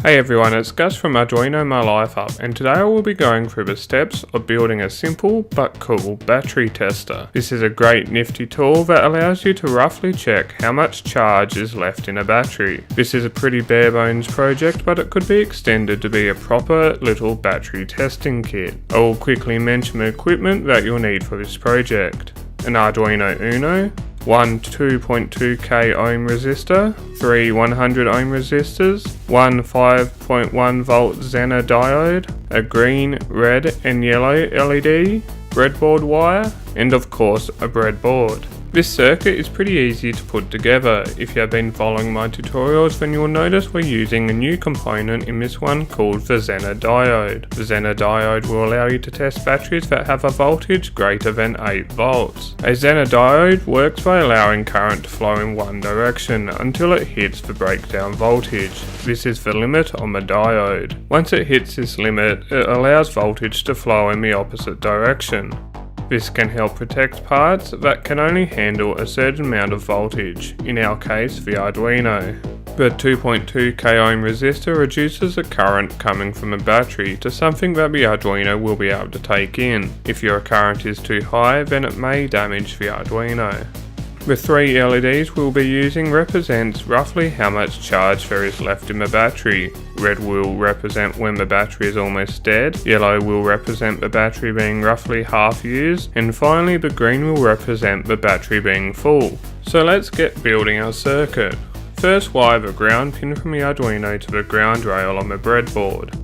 Hey everyone, it's Gus from Arduino My Life Up, and today I will be going through the steps of building a simple but cool battery tester. This is a great nifty tool that allows you to roughly check how much charge is left in a battery. This is a pretty bare bones project, but it could be extended to be a proper little battery testing kit. I will quickly mention the equipment that you'll need for this project. An Arduino Uno, one 2.2k ohm resistor, three 100 ohm resistors, one 5.1 volt Zener Diode, a green, red and yellow LED, breadboard wire, and of course a breadboard. This circuit is pretty easy to put together. If you have been following my tutorials, then you will notice we're using a new component in this one called the Zener Diode. The Zener Diode will allow you to test batteries that have a voltage greater than 8 volts. A Zener Diode works by allowing current to flow in one direction until it hits the breakdown voltage. This is the limit on the diode. Once it hits this limit, it allows voltage to flow in the opposite direction. This can help protect parts that can only handle a certain amount of voltage, in our case the Arduino. The 2.2k ohm resistor reduces the current coming from a battery to something that the Arduino will be able to take in. If your current is too high, then it may damage the Arduino. The three LEDs we'll be using represents roughly how much charge there is left in the battery. Red will represent when the battery is almost dead, yellow will represent the battery being roughly half used, and finally the green will represent the battery being full. So let's get building our circuit. First, wire the ground pin from the Arduino to the ground rail on the breadboard.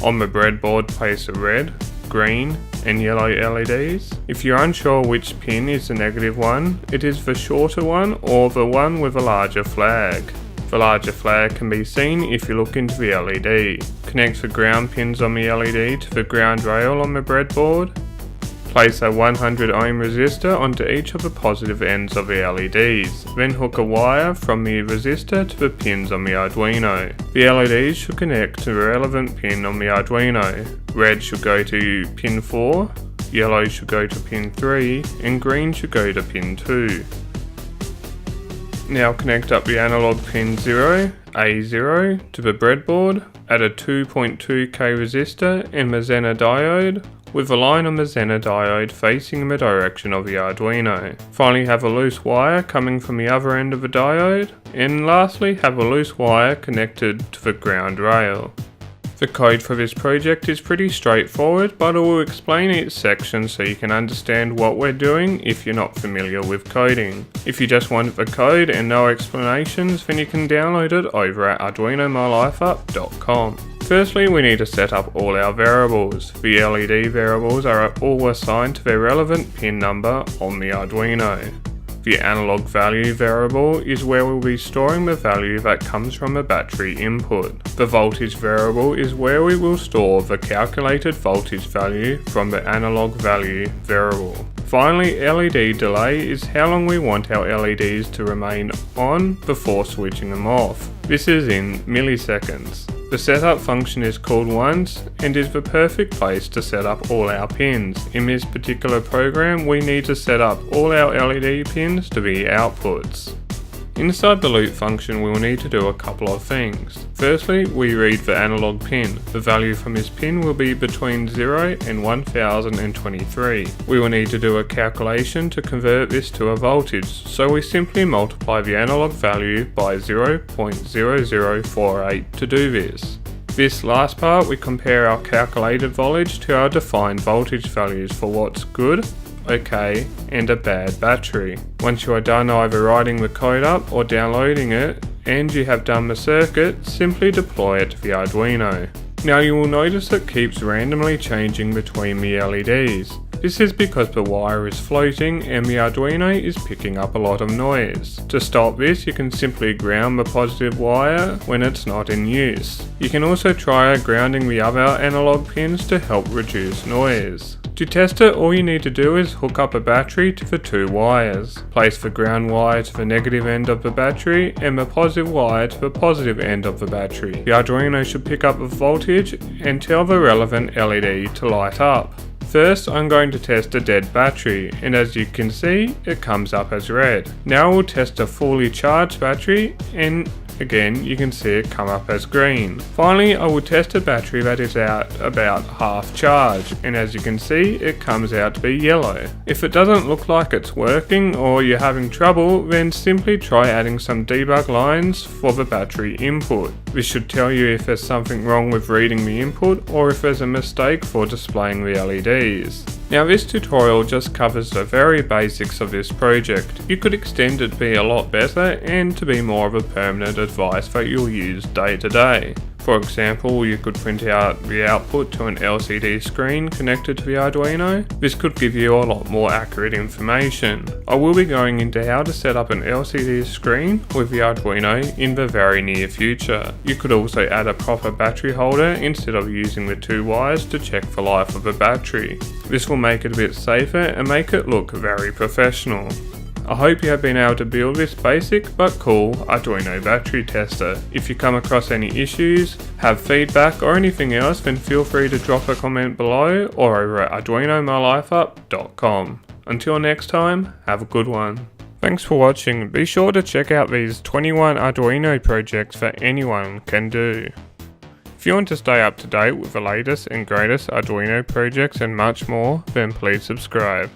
On the breadboard, place the red, green and yellow LEDs. If you're unsure which pin is the negative one, it is the shorter one or the one with a larger flag. The larger flag can be seen if you look into the LED. Connect the ground pins on the LED to the ground rail on the breadboard. Place a 100 ohm resistor onto each of the positive ends of the LEDs. Then hook a wire from the resistor to the pins on the Arduino. The LEDs should connect to the relevant pin on the Arduino. Red should go to pin 4, yellow should go to pin 3, and green should go to pin 2. Now connect up the analog pin 0, A0, to the breadboard. Add a 2.2k resistor and the Zener Diode, with a line on the Zener Diode facing in the direction of the Arduino. Finally, have a loose wire coming from the other end of the diode, and lastly have a loose wire connected to the ground rail. The code for this project is pretty straightforward, but I will explain each section so you can understand what we're doing if you're not familiar with coding. If you just want the code and no explanations, then you can download it over at arduinomylifeup.com. Firstly, we need to set up all our variables. The LED variables are all assigned to their relevant pin number on the Arduino. The analog value variable is where we'll be storing the value that comes from the battery input. The voltage variable is where we will store the calculated voltage value from the analog value variable. Finally, LED delay is how long we want our LEDs to remain on before switching them off. This is in milliseconds. The setup function is called once and is the perfect place to set up all our pins. In this particular program, we need to set up all our LED pins to be outputs. Inside the loop function, we will need to do a couple of things. Firstly, we read the analog pin. The value from this pin will be between 0 and 1023. We will need to do a calculation to convert this to a voltage, so we simply multiply the analog value by 0.0048 to do this. This last part, we compare our calculated voltage to our defined voltage values for what's good, okay, and a bad battery. Once you are done either writing the code up or downloading it, and you have done the circuit, simply deploy it to the Arduino. Now you will notice it keeps randomly changing between the LEDs. This is because the wire is floating and the Arduino is picking up a lot of noise. To stop this, you can simply ground the positive wire when it's not in use. You can also try grounding the other analog pins to help reduce noise. To test it, all you need to do is hook up a battery to the two wires. Place the ground wire to the negative end of the battery and the positive wire to the positive end of the battery. The Arduino should pick up the voltage and tell the relevant LED to light up. First, I'm going to test a dead battery, and as you can see, it comes up as red. Now we'll test a fully charged battery, and again you can see it come up as green. Finally, I will test a battery that is at about half charge, and as you can see it comes out to be yellow. If it doesn't look like it's working or you're having trouble, then simply try adding some debug lines for the battery input. This should tell you if there's something wrong with reading the input or if there's a mistake for displaying the LEDs. Now this tutorial just covers the very basics of this project. You could extend it to be a lot better and to be more of a permanent device that you'll use day to day. For example, you could print out the output to an LCD screen connected to the Arduino. This could give you a lot more accurate information. I will be going into how to set up an LCD screen with the Arduino in the very near future. You could also add a proper battery holder instead of using the two wires to check the life of the battery. This will make it a bit safer and make it look very professional. I hope you have been able to build this basic but cool Arduino battery tester. If you come across any issues, have feedback or anything else, then feel free to drop a comment below or over at arduinomylifeup.com. Until next time, have a good one. Thanks for watching. Be sure to check out these 21 Arduino projects that anyone can do. If you want to stay up to date with the latest and greatest Arduino projects and much more, then please subscribe.